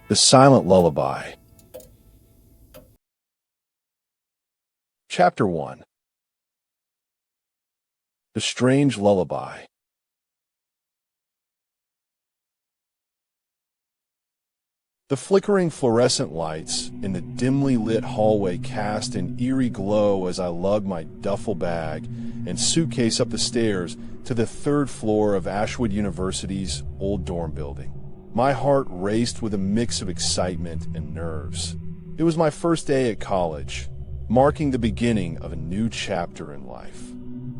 The Silent Lullaby. Chapter 1. The Strange Lullaby. The flickering fluorescent lights in the dimly lit hallway cast an eerie glow as I lugged my duffel bag and suitcase up the stairs to the third floor of Ashwood University's old dorm building. My heart raced with a mix of excitement and nerves. It was my first day at college, marking the beginning of a new chapter in life.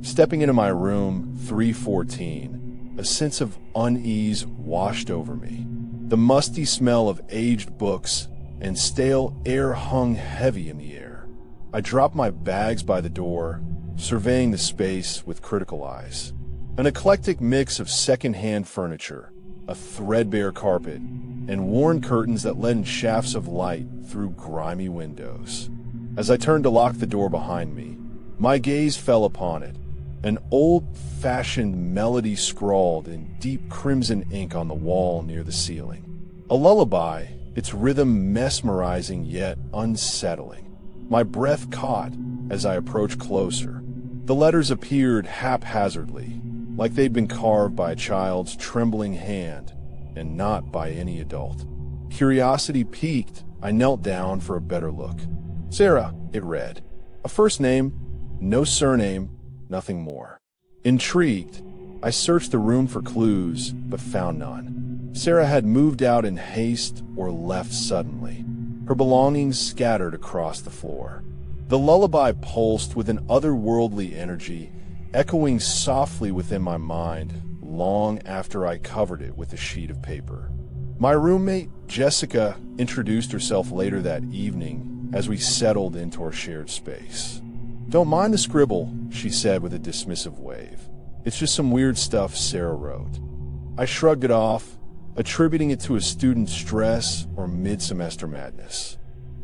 Stepping into my room, 314, a sense of unease washed over me. The musty smell of aged books and stale air hung heavy in the air. I dropped my bags by the door, surveying the space with critical eyes. An eclectic mix of second-hand furniture, a threadbare carpet, and worn curtains that let in shafts of light through grimy windows. As I turned to lock the door behind me, my gaze fell upon it, an old-fashioned melody scrawled in deep crimson ink on the wall near the ceiling. A lullaby, its rhythm mesmerizing yet unsettling. My breath caught as I approached closer. The letters appeared haphazardly, like they'd been carved by a child's trembling hand and not by any adult. Curiosity piqued, I knelt down for a better look. Sarah, it read. A first name, no surname, nothing more. Intrigued, I searched the room for clues, but found none. Sarah had moved out in haste or left suddenly, her belongings scattered across the floor. The lullaby pulsed with an otherworldly energy, echoing softly within my mind long after I covered it with a sheet of paper. My roommate, Jessica, introduced herself later that evening as we settled into our shared space. "Don't mind the scribble," she said with a dismissive wave. "It's just some weird stuff Sarah wrote." I shrugged it off, attributing it to a student's stress or mid-semester madness.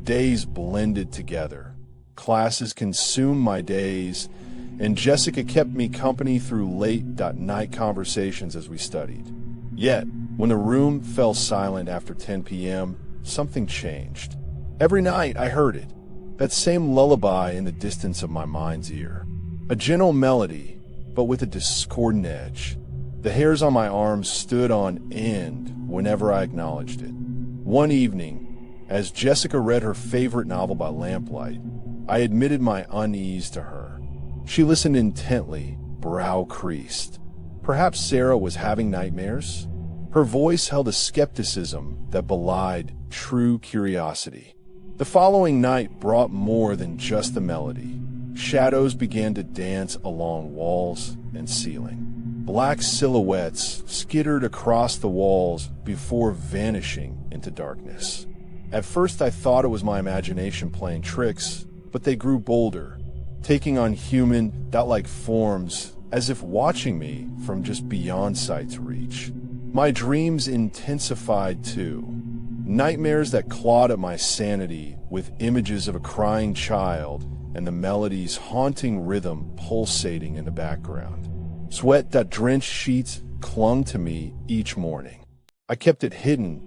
Days blended together. Classes consumed my days, and Jessica kept me company through late-night conversations as we studied. Yet, when the room fell silent after 10 p.m., something changed. Every night I heard it, that same lullaby in the distance of my mind's ear. A gentle melody, but with a discordant edge. The hairs on my arms stood on end whenever I acknowledged it. One evening, as Jessica read her favorite novel by lamplight, I admitted my unease to her. She listened intently, brow creased. Perhaps Sarah was having nightmares? Her voice held a skepticism that belied true curiosity. The following night brought more than just the melody. Shadows began to dance along walls and ceiling. Black silhouettes skittered across the walls before vanishing into darkness. At first I thought it was my imagination playing tricks, but they grew bolder, taking on human, dot-like forms as if watching me from just beyond sight's reach. My dreams intensified too. Nightmares that clawed at my sanity with images of a crying child and the melody's haunting rhythm pulsating in the background. Sweat that drenched sheets clung to me each morning. I kept it hidden,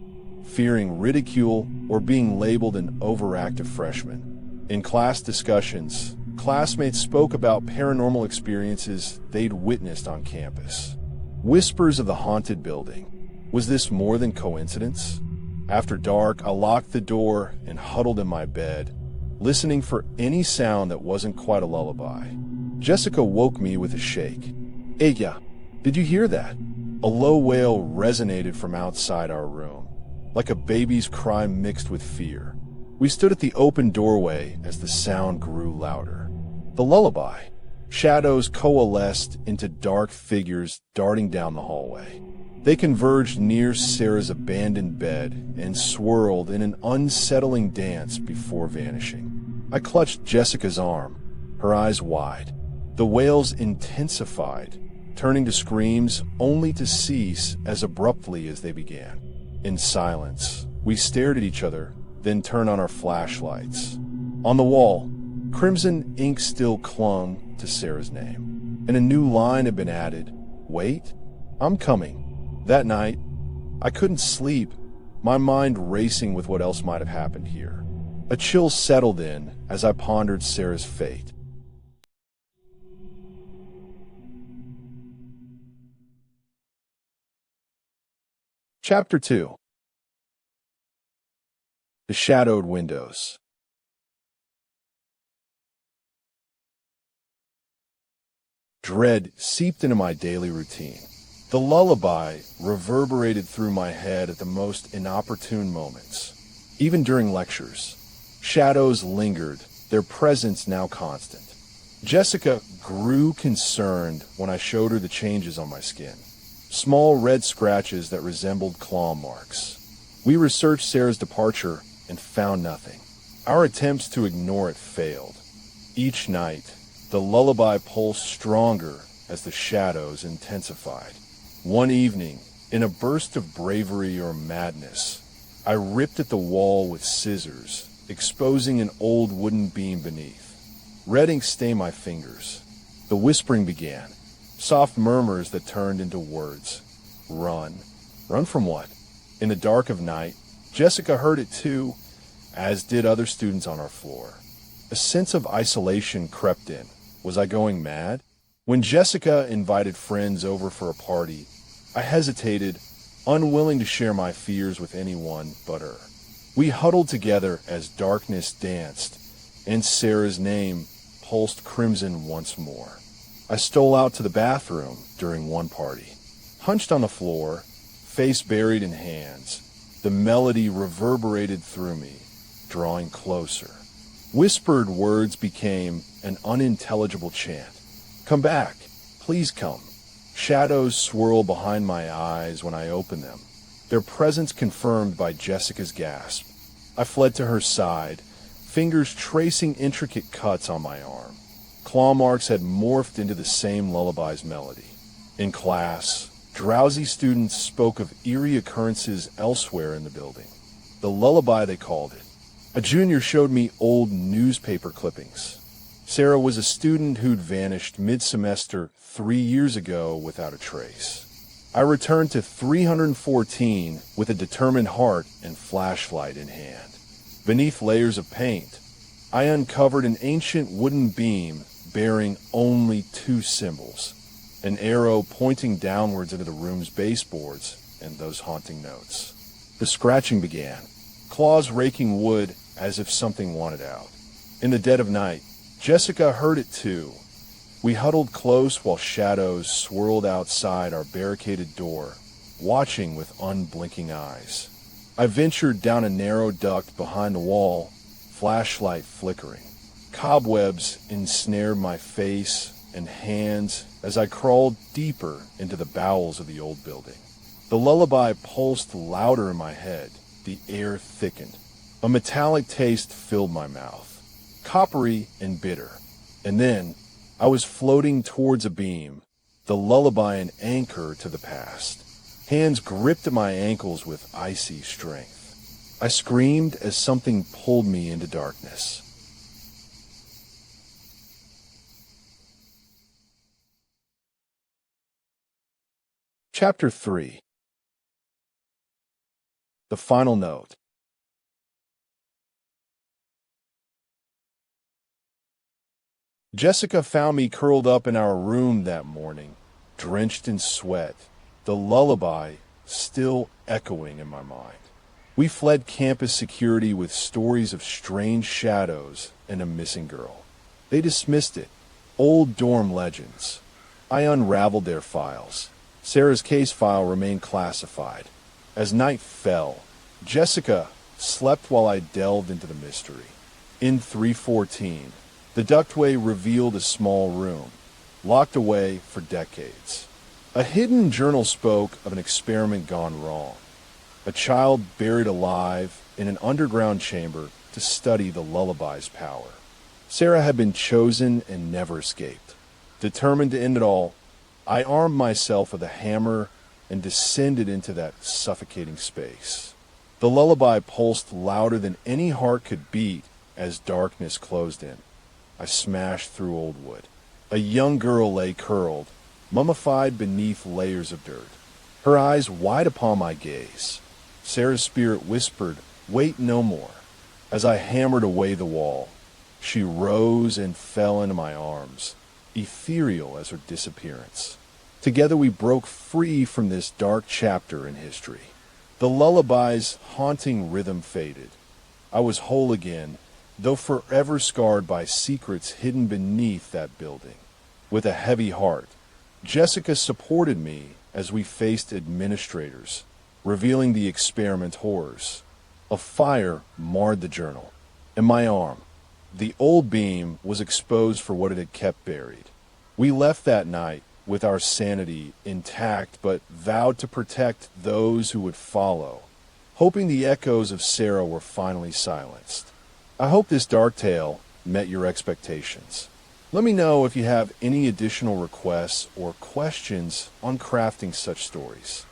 fearing ridicule or being labeled an overactive freshman. In class discussions, classmates spoke about paranormal experiences they'd witnessed on campus. Whispers of the haunted building. Was this more than coincidence? After dark, I locked the door and huddled in my bed, listening for any sound that wasn't quite a lullaby. Jessica woke me with a shake. "Aya, did you hear that?" A low wail resonated from outside our room, like a baby's cry mixed with fear. We stood at the open doorway as the sound grew louder. The lullaby. Shadows coalesced into dark figures darting down the hallway. They converged near Sarah's abandoned bed and swirled in an unsettling dance before vanishing. I clutched Jessica's arm, her eyes wide. The wails intensified, turning to screams only to cease as abruptly as they began. In silence, we stared at each other, then turned on our flashlights. On the wall, crimson ink still clung to Sarah's name, and a new line had been added. "Wait, I'm coming." That night, I couldn't sleep. my mind racing with what else might have happened here. A chill settled in as I pondered Sarah's fate. Chapter 2. The Shadowed Windows. Dread seeped into my daily routine. The lullaby reverberated through my head at the most inopportune moments. Even during lectures, shadows lingered, their presence now constant. Jessica grew concerned when I showed her the changes on my skin. Small red scratches that resembled claw marks. We researched Sarah's departure and found nothing. Our attempts to ignore it failed. Each night, the lullaby pulsed stronger as the shadows intensified. One evening, in a burst of bravery or madness, I ripped at the wall with scissors, exposing an old wooden beam beneath. Red ink stained my fingers. The whispering began, soft murmurs that turned into words. Run. Run from what? In the dark of night, Jessica heard it too, as did other students on our floor. A sense of isolation crept in. Was I going mad? When Jessica invited friends over for a party, I hesitated, unwilling to share my fears with anyone but her. We huddled together as darkness danced, and Sarah's name pulsed crimson once more. I stole out to the bathroom during one party. Hunched on the floor, face buried in hands, the melody reverberated through me, drawing closer. Whispered words became an unintelligible chant. Come back, please come. Shadows swirl behind my eyes when I open them, their presence confirmed by Jessica's gasp. I fled to her side, fingers tracing intricate cuts on my arm. Claw marks had morphed into the same lullaby's melody. In class, drowsy students spoke of eerie occurrences elsewhere in the building. The lullaby, they called it. A junior showed me old newspaper clippings. Sarah was a student who'd vanished mid-semester 3 years ago without a trace. I returned to 314 with a determined heart and flashlight in hand. Beneath layers of paint, I uncovered an ancient wooden beam bearing only 2 symbols, an arrow pointing downwards into the room's baseboards and those haunting notes. The scratching began, claws raking wood as if something wanted out. In the dead of night, Jessica heard it too. We huddled close while shadows swirled outside our barricaded door, watching with unblinking eyes. I ventured down a narrow duct behind the wall, flashlight flickering. Cobwebs ensnared my face and hands as I crawled deeper into the bowels of the old building. The lullaby pulsed louder in my head. The air thickened. A metallic taste filled my mouth, coppery and bitter. And then I was floating towards a beam, the lullaby an anchor to the past. Hands gripped at my ankles with icy strength. I screamed as something pulled me into darkness. Chapter 3. The Final Note. Jessica found me curled up in our room that morning, drenched in sweat, the lullaby still echoing in my mind. We fled campus security with stories of strange shadows and a missing girl. They dismissed it, old dorm legends. I unraveled their files. Sarah's case file remained classified. As night fell, Jessica slept while I delved into the mystery. In 314, the ductway revealed a small room, locked away for decades. A hidden journal spoke of an experiment gone wrong. A child buried alive in an underground chamber to study the lullaby's power. Sarah had been chosen and never escaped. Determined to end it all, I armed myself with a hammer and descended into that suffocating space. The lullaby pulsed louder than any heart could beat as darkness closed in. I smashed through old wood. A young girl lay curled, mummified beneath layers of dirt, her eyes wide upon my gaze. Sarah's spirit whispered, "Wait no more." As I hammered away the wall, she rose and fell into my arms, ethereal as her disappearance. Together we broke free from this dark chapter in history. The lullaby's haunting rhythm faded. I was whole again, though forever scarred by secrets hidden beneath that building. With a heavy heart, Jessica supported me as we faced administrators, revealing the experiment horrors. A fire marred the journal, and my arm, the old beam, was exposed for what it had kept buried. We left that night with our sanity intact, but vowed to protect those who would follow, hoping the echoes of Sarah were finally silenced. I hope this dark tale met your expectations. Let me know if you have any additional requests or questions on crafting such stories.